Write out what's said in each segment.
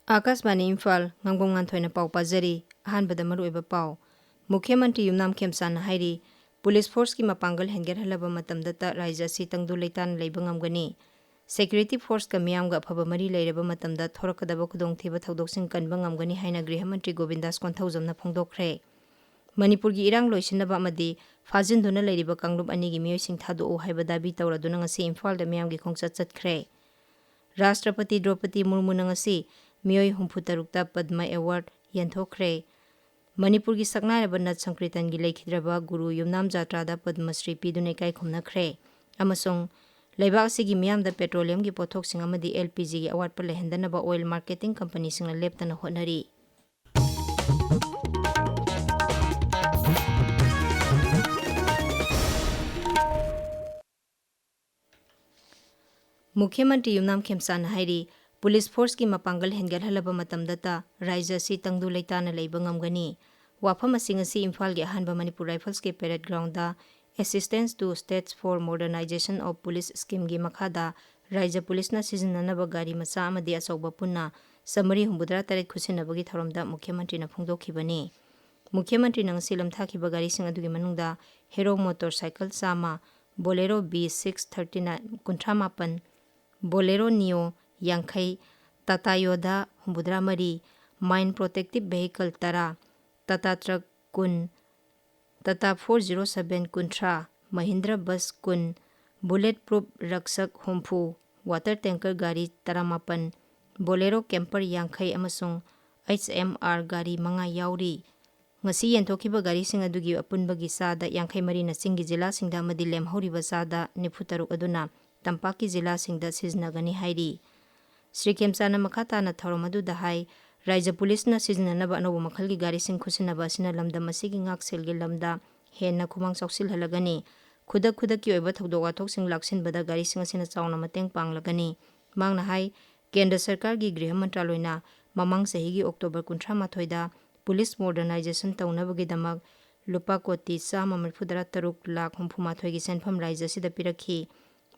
Akashvani Imphal Ngangbam Nganthoi pau pajari ahanbada maruoiba pau Mukhya Mantri Yumnam Khemsana hairi Police Force ki mapangal hengerhalaba matamda ta raija si tangdu leitan leiba ngamgani Security Force ka miyamga phaba mari leiraba matamda thorakadaba khudongtheba thodoksin kanba ngamgani haina Griha Mantri Govindas Konthaujamna phongdokhre Manipur gi irang loisinaba amadi fajinduna leiriba kanglup ani gi miyoising thadoo haiba dabi tawraduna ngasi Imphal da miyamgi khongchat chatkhre Rashtrapati Draupadi Murmu ngasi Miyoi Humputarukta Padma Award Yanthokre Manipur gi saknaraba Nat Sankritan gi leikhidraba Guru Yumnam Jatrada Padma Shri Pidune kai khumnakhre amasong leibak sigi miyamda petroleum gi pothok sing amadi LPG gi award pa lehendanaba oil marketing company singna leptana honari Mukhya Mantri Yumnam Khemsana hairi Police Force ki mapangal hengerhalaba matamda ta raija si tangdu leitana leiba ngamgani wafam asing asi Imphal gi ahanba Manipur Rifles ke parade ground da Assistance to States for Modernization of Police Scheme gi makhada raija police na sizinanaba gari macha amadi achauba punna samari humbudra taret khusinabagi thoramda Mukhya Mantri na phongdokhibani Mukhya Mantri nang silam thakiba gari sing adugi manungda Hero Motorcycle Sama Bolero B639 kuntramapan Bolero Neo Yankai Tata Yoda Humbudra Mari Mine Protective Vehicle Tara Tata Truck Kun Tata 407 Kuntra Mahindra Bus Kun Bulletproof Raksak Humpu Water Tanker Gari Taramapan Bolero Camper Yankai Amasung HMR Gari Manga Yauri ngasi yenthokiba gari sing adugi apunbagi sada yankai mari na singi jila singda amadi lemhoriba sada nifutaruk aduna tampaki jila singda siznagani hairi Sri Khemsana makhata na thorom adu da hai raija police na siznanaba anobu makhalgi gari sing khusinaba sina lamda masigi ngakselgi lamda henna khumang chawsil halagani khudak ki oiba thokdok wathok sing laksin bada gari sing asina chawna mateng panglagani mangna hai Kendra Sarkar gi Griha Mantraloina mamang sahi gi October 18 da Police Modernization taunabagi damak lupa koti 137 lakh humpumathoi gi senfam raija sida pirakhi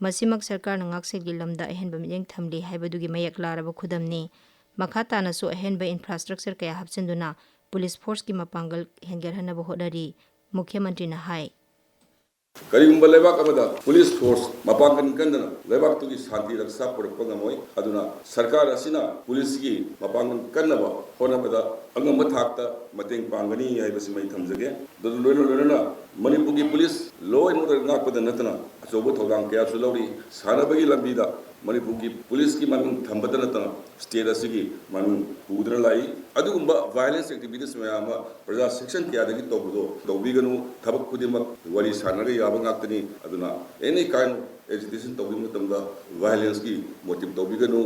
masimak sarkar na ngakselgi lamda ahenba miyeng thamli haibadugi mayak laraba khudamni makhata na so ahenba infrastructure kaya hapsinduna police force ki mapangal hengerhanaba hodari Mukhya Mantri na hai Karigumba lebak amada police force mapangan kandana lebak tu ki shanti raksa purakpa ngamoi aduna sarkar asina police ki mapangan kannaba hona bada angam thakta mateng pangani haibasi mai thamjage dodu loina Manipur ki police law and order ngakpada natana achobo thogang kya sulori sanabagi lambida Manipur ki police ki maming thambada natana state asigi maming pudra lai adugumba violence activities mayama praja section kya dagi tobudo dobiganu thabak kudimak wali sanaga yaba ngaktani aduna any kind of agitation tobi matamda violence ki motive dobiganu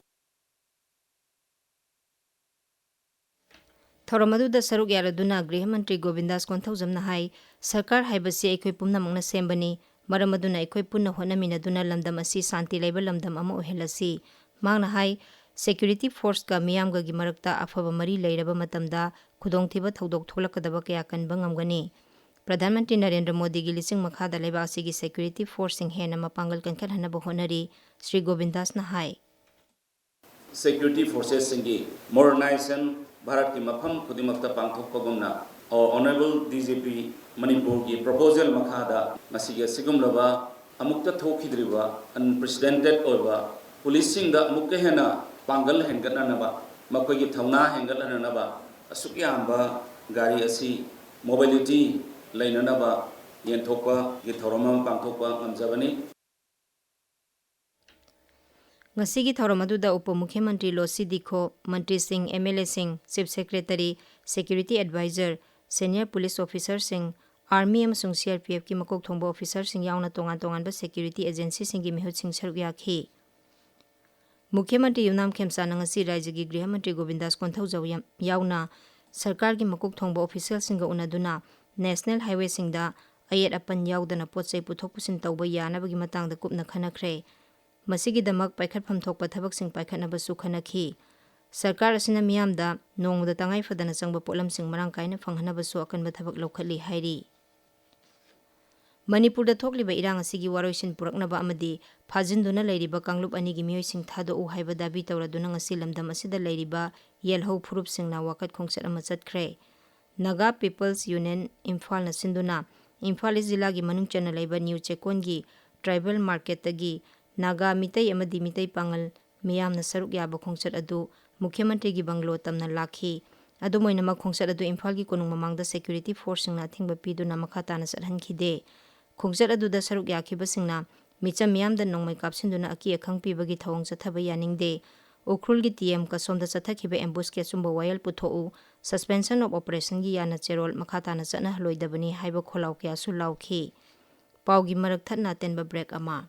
Thoramadu da saruk yaraduna Griha Mantri Govindas Konthaujamna hai sarkar haibasi aikoi pumnamangna sembani maramaduna aikoi punna honaminaduna lamdam asi santi leiba lamdam ama ohelasi mangna hai security force ka miyamga gi marakta afaba mari leiraba matamda khudongthiba thodok tholakadaba kaya kanba ngamgani Pradhan Mantri Narendra Modi gi lising makhada leiba asigi security force sing hena mapangal kankal hanaba honari Sri Govindas na hai Security forces singi modernization Bharat ki mafam khudimakta pangthokpagumna or honorable DGP Manipur ki proposal makhada masiga sigumlaba amukta thokhidriba unprecedented oiba policing da amukka hena pangal hengatnanaba makoi ki thauna hengatnanaba asukyamba gari asi mobility lainanaba yenthokpa ki thoramam pangthokpa ngamjabani Ngasigi Thoramadu Upa Mukhya Mantri Losi Dikho, Mantri Singh, MLA Singh, Chief Secretary, Security Advisor, Senior Police Officer Singh, Army amasung CRPF ki makok thongba officer sing yauna tongan ba security agency sing gi mihut sing saruk yakhi. Mukhya Mantri Yumnam Khemsana ngasi raija gi Griha Mantri Govindas Konthaujau yauna sarkar gi makok thongba official sing ga unaduna National Highway sing da ayet apan yaudana potsai puthok pusin tawba yana bagi matang da kupna khanakhre. Masigi damak paikhatpham thokpa thabak sing paikhatnaba su khanakhi sarkar asina miyamda nongda tangai fadana changba polam sing marang kaina phanghanaba su akanba thabak lokhali hairi Manipurda thokliba irang asigi waroisin puraknaba amadi phajinduna leiriba kanglup anigi mioising thado haiba dabi tawraduna ngasi lamdam asida leiriba yelhau phurup singna wakat khongset ama chatkre. Naga People's Union Imphal na sinduna Imphal Zilla gi manung chana leiba New Chekon gi Tribal Market tagi Naga mitai amadi mitai pangal miyam na saruk yaba khongset adu Mukhyamantri gi banglo tamna lakhi. Adu moina ma khongset adu Imphal gi konung mamangda security force singna thingba piduna makata na sarhan khide. Khongset adu da saruk yakhiba singna micham miyam da nongmai kapsinduna aki akhang pibagi thawong chathaba yaningde. Ukrul gi TM ka somda chathakiba ambush ke sumba wayal puthou suspension of operation gi yana cherol makhata na chana hloidabani haiba kholaw kya su lawkhi. Paugi marak thatna tenba break ama.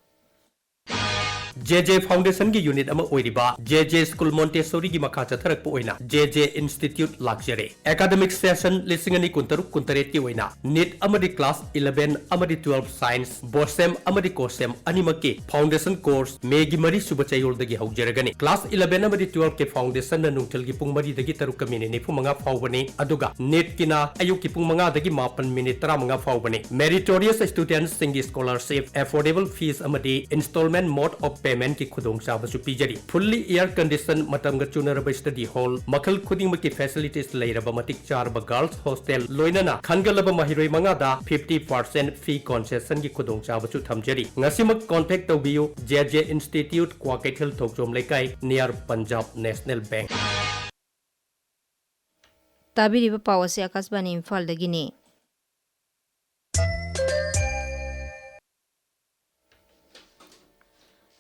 JJ Foundation की unit अमा ओइरिबा JJ School Montessori की मखा चथरक पोइना JJ Institute लाक्चरे academic session लिसिंगनी कुंतरुक कुंतरेट की ओइना NEET अमदी class 11 अमदी 12 science बोर्सेम अमदी कोर्सेम अनिमक के foundation course Maggi मरी सुब चयोल दगी हौजरगनी class 11 अमदी 12 के foundation नुंगथल की पुंग मरी दगी तरुक मिनी निफु मंगा फावबनी अदुगा नीट किना अयु की पुंग मंगा दगी मापन मिनी 13 मंगा फावबनी मेरिटोरियस स्टूडेंट्स सिंगी स्कॉलरशिप अफोर्डेबल फीस अमदी इंस्टॉलमेंट मोड ऑफ पेमेंट की खुदोंग चाबसु पीजरी फुल्ली एयर कंडीशन मतमग चुनरब स्टडी हॉल मखल खुदिंग की फैसिलिटीज लेरब मतिक चारब गर्ल्स हॉस्टल लोइनना खनगलब महिरोय मंगादा 50% फी कंसेशन की खुदोंग चाबसु थमजरी ngasimak contact tawbiyu JJ Institute Kwakethil Thokjom Lekai near Punjab National Bank Tabiriba pawase akasbani Imphal dagini.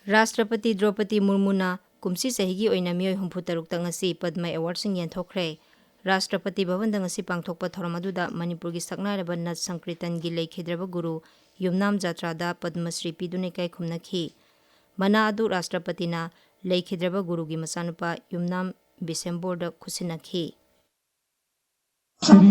Rashtrapati Draupadi Murmuna kumsi sahigi oina miyoi humputarukta ngasi Padma Award sing yenthokre. Rashtrapati Bhavan da ngasi pangthokpa thoramaduda Manipur gi saknairaba Nat Sankritan gi leikhidraba guru Yumnam Jatra da Padma Shri pidune kai khumnakhi. Mana adu Rashtrapati na leikhidraba guru gi masanupa Yumnam Bisembor da khusinakhi. Shri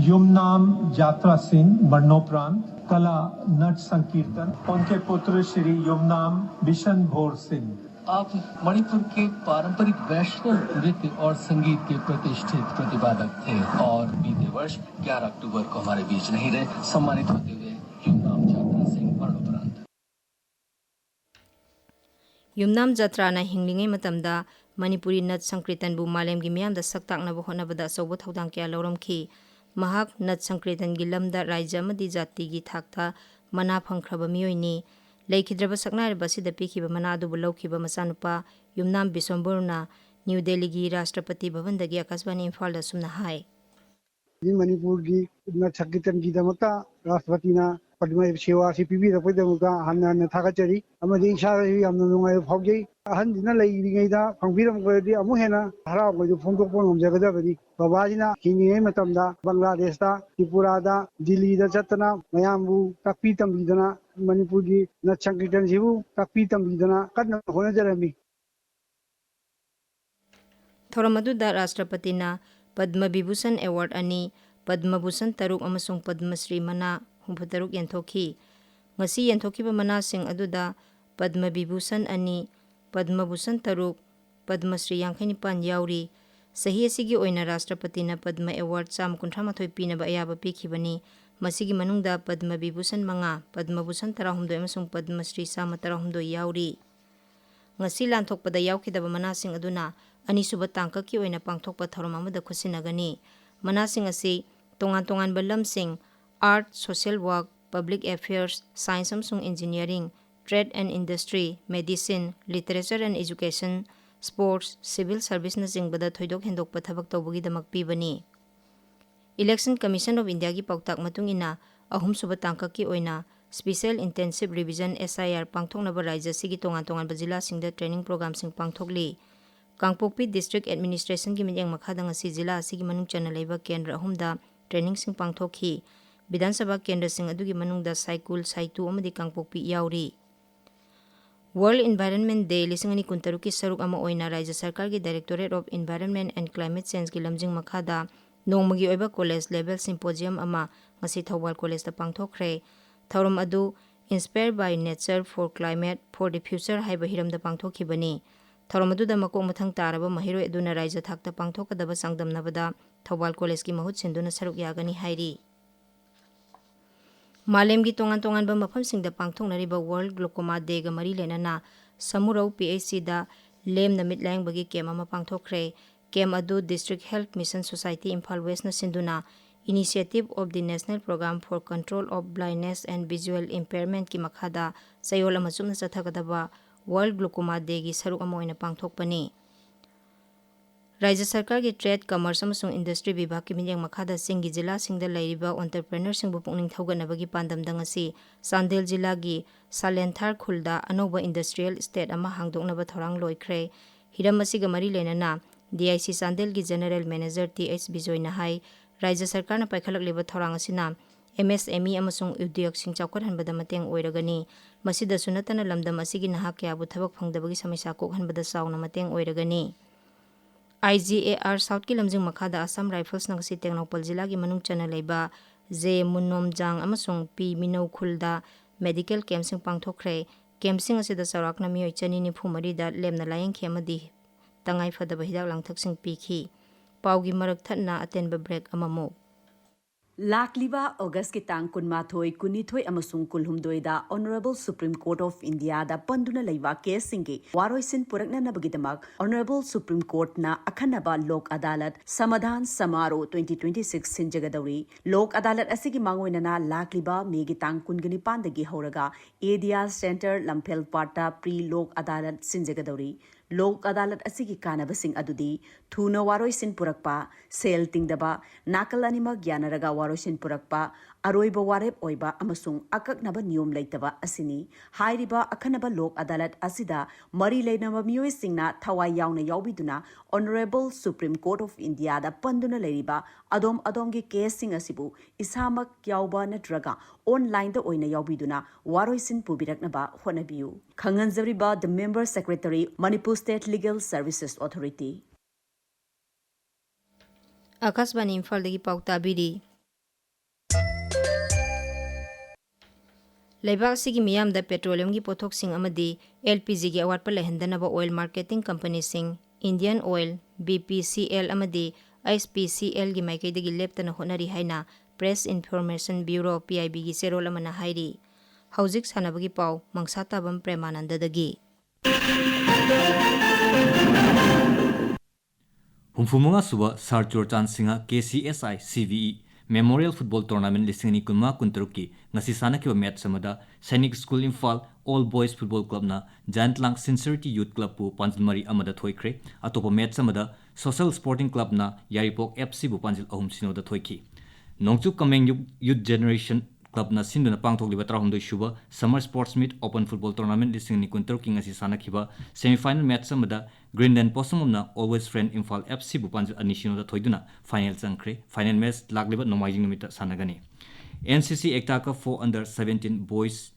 Yumnam यात्रा सिंह मरणोपरांत कला नट संकीर्तन उनके पुत्र श्री युमनाम बिशन भोर सिंह। आप मणिपुर के पारंपरिक वैष्णव नृत्य और संगीत के प्रतिष्ठित प्रतिपादक थे और बीते वर्ष 11 अक्टूबर को हमारे बीच नहीं रहे। सम्मानित होते हुए युमनाम यात्रा सिंह मरणोपरांत। Yumnam Jatra na hinglingai matamda Manipuri Nat Sankritan bu malem gi miyam da saktakna bu honabada sobo thodang kya lawramkhi. Mahak Nat Sankritan gi lamda raija amadi jati gi thakta mana phangkhraba miyoini leikhidraba saknairaba sida pikhiba mana adu bu lawkhiba masanupa Yumnam Bisomborna New Delhi gi Rashtrapati Bhavan da gi Akasbani Imphal da sumna hai. Manipur की नट संकीर्तन की दमता राष्ट्रपति ना पद्म सेवा से PB रखदमुका हन्ना थागचरी अमदि इसारी यामना नुंगाय फावजै अहनदिना लेइरिङैदा फंबिरमगदि अमु हेना हराबगदि फोंदोकपो ngomjagadaबदि बाबाजिना हिंगिङै मतमदा बांग्लादेशता त्रिपुरादा दिल्लीदा चतना मयामबु ताकपि तंबिदना मणिपुर की नट संकीर्तन सिबु ताकपि तंबिदना कन्ना होनजरमि Thoramaduda Rashtrapati na Padma Vibhushan Award ani Padma Bhushan Taruk amasung Padma Shri mana humputaruk yenthokhi. Ngasi yenthokiba mana sing aduda Padma Vibhushan ani Padma Bhushan Taruk Padma Shri Yankhanipan yauri. Sahi asigi oina Rashtrapati na Padma Award sam kunthamathoi pinaba ayaba pikhibani. Masigi manungda Padma Vibhushan manga Padma Bhushan tarahumdoi amasung Padma Shri sama tarahumdoi yauri. Ngasi lanthokpada yaukidaba mana sing aduna Anisuba tangkaki oina pangthokpa thorom amada khusinagani. Manasing asi tongan balam sing art, social work, public affairs, science amsung engineering, trade and industry, medicine, literature and education, sports, civil service na sing bada thoidok hendok pathabak tawbugi damak pibani. Election Commission of India gi pautak matungina ahum suba tangkaki oina Special Intensive Revision SIR pangthoknaba raija sigi tongan bajila singda training program sing pangthokli. Kangpokpi District Administration ki minyang makhada ngasi jila asigi manung chana leiba kendra ahumda training sing pangthokhi. Bidhan Sabha kendra sing adugi manungda Saikul, Saitu amadi Kangpokpi yauri. World Environment Day lisingani kuntaruki saruk ama oina Raja Sarkar ki Directorate of Environment and Climate Change ki lamjing makhada nongmagi oiba college level symposium ama ngasi Thawal College da pangthokre. Thauram adu Inspired by Nature for Climate for the Future haiba hiram da pangthokhibani. Thauramadu makok mathang taraba mahiroi aduna raija thakta pangthokadaba sangdamnabada Thawal College ki mahut sinduna saruk yagani hairi. Malemgi tongan-tonganba mafamsingda pangthoknariba World Glaucoma Day ga mari lenana Samurau PHC da lem na mitlayangbagi kem ama pangthokre. Kem adu District Health Mission Society Imphal West na sinduna Initiative of the National Program for Control of Blindness and Visual Impairment ki makhada sayol amasumna sathagadaba World Glaucoma Day gi saruk ama oina pangthokpani. Rajya Sarkar ki Trade, Commerce amasung Industry Vibhag ki minyang makhada singgi jila singda lairiba entrepreneur singbu pungning thauganabagi pandamda ngasi Sandel jila gi Salenthar khulda anoba industrial estate ama hangdoknaba thorang loikre. Hiram asiga mari lenana DIC Sandel ki General Manager TH Bijoy Nahai Rajya Sarkar na paikhalak leba thorang asina MSME amasung udyog sing chawkar hanbada mateng oiragani. Masida sunatana lamdam asigi nahak kyabu thabak phangdabagi samisa kok hanbada sauna mateng oiragani. IGAR South ki lamjing makhada Assam Rifles nang si Teknopal jila ki manung chana leiba J Munnomjang amasung P Minau khulda medical camp sing pangthokre. Camp sing asida sarakna miyoi chani ni phumari da lemna layang khemadi tangai fadaba hidak langthak sing pikhi. Paugi marak thatna atenba break amamo. Lakliba August ki tang kunmathoi kunithoi amasung kulhumdoida Honorable Supreme Court of India da panduna leiwa case singi waroisin purakna nabagidamak Honorable Supreme Court na akhanaba Lok Adalat Samadhan Samaro 2026 sinjagadauri. Lok Adalat asigi mangoinana lakliba megi tang kungani pandagi horaga Adia Center Lamphel Parta Pre Lok Adalat sinjagadauri. Lok Adalat asigi kanabasing adudi thuna waroisin purakpa sel tingdaba nakal animak yanaraga waroisin purakpa aroiba warep oiba amasung akaknaba niyom leitaba asini hairiba akhanaba Lok Adalat asida mari leinaba miyoi singna thawai yauna yaubiduna Honorable Supreme Court of India da panduna leiriba adom adongi case sing asibu isamak yauba natraga online da oina yaubiduna waroisin pubiraknaba honabiu. Khanganjariba the Member Secretary Manipur State Legal Services Authority. Akasbani Imphal dagi pauta bidi. Leibak sigi miyam da petroleum gi pothok sing amadi LPG gi awat pa lehendanaba oil marketing company sing Indian Oil, BPCL amadi ISPCL gi maikay dagi leptana honari haina Press Information Bureau PIB gi serol amana hairi. Haujik sanabagi pau Mangsatabam Premananda dagi. Humfumunga suba Sarchur Chansinga KCSI CVE Memorial Football Tournament lisingani kunma kuntaruki ngasi sanakiba match samada Sainik School Imphal All Boys Football Club na Giantlang Sincerity Youth Club pu Panjilmari amada thoikre atopa match samada Social Sporting Club na Yaripok FC bu Panjil ahum sinoda thoiki Nongchu Kameng Youth Generation Club na sinduna pangthok liba trahumdoi shuba Summer Sports Meet Open Football Tournament lisingni kuntaruki ngasi sanakiba semi-final match samada Greenland Possum na Always Friend Imphal FC bu Panjil anisino da thoiduna final changkre final match lagliba nomaijing numita sanagani NCC Ektaka 4 under 17 boys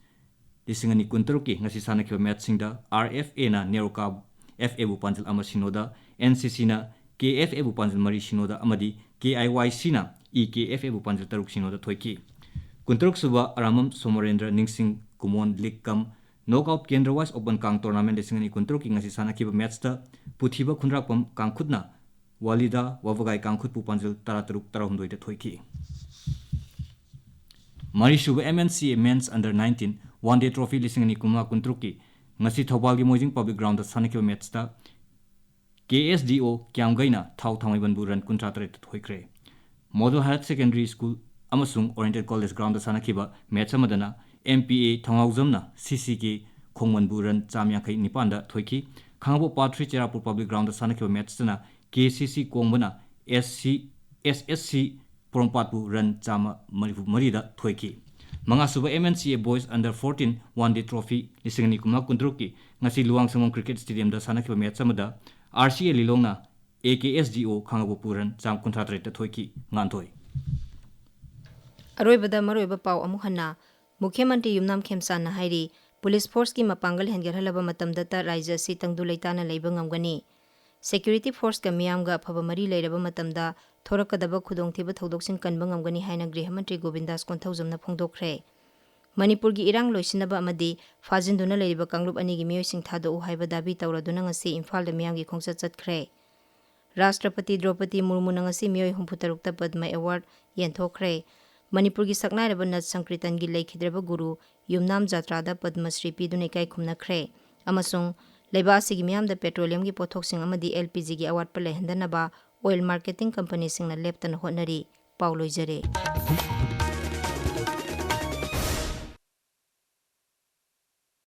lisingani kuntaruki ngasi sanakiba match singda RFA na Neroka FA bu Panjil amasinoda NCC na KFA bu Panjil mari sinoda amadi KIYC na EKFA bu Panjil taruk sinoda thoiki Kuntaruk suba Aramam Somarendra Ningsing Kumon League Kam Knockout Kendra-wise Open Kang Tournament lisingani kuntaruk ngasi sanakiba match ta puthiba khunrakpam kangkhutna Walida Wavagai kangkhut pu Panjil tarataruk tarahumdoi da thoiki Mari shuba MNCA Men's Under 19 One Day Trophy lisingani kuma kuntaruki ngasi Thobal gi Moijing Public Ground da sanakiba match ta KSDO Kyamgaina Thau Thamaiban bu ran kuntratre da thoikre Model Higher Secondary School amasung Oriental College Ground da sanakiba match amadana MPA Thangaujamna CCK Khongmanburan Chamyangkai Nipanda Thoiki Khangbo Patri Cherapur Public Ground da sanakiba match tana KCC Kongbana SSC Prompatpu Ran Chama Marida Thoiki Manga suba MNCA Boys Under 14 One Day Trophy lisingani kuma kuntruki ngasi Luang Samong Cricket Stadium da sanakiba match amada RCA Lilongna AKSDO Khangbo Puran Cham Kunthatre da Thoiki Nganthoi Aroibada maroiba pau amukhana Mukhyamantri Yumnam Khemsan na hairi Police Force ki mapangal hengerhalaba matamdata Rajya si tangdu leitana leiba ngamgani Security Force ka miyamga phaba mari leiraba matamda thorakadaba khudongthiba thodoksin kanba ngamgani haina Grihamantri Govindas Konthaujamna phongdokre Manipur gi irang loisinaba amadi fajinduna leiriba kanglup ani gi miyoising thado haiba dabi tawraduna ngasi Imphal da miyamgi khongsa chatkhre Rashtrapati Draupadi Murmu ngasi miyoi 63 Padma Award yenthokre Manipur gi saknairaba Nat Sankirtan gi leikhidraba guru Yumnam Jatrada Padmasri piduna ikai khumnakhre amasung leiba sigi miyam da petroleum gi pothok sing amadi LPG gi awat pa lehendanaba oil marketing company sing na leptana honari pauloi jare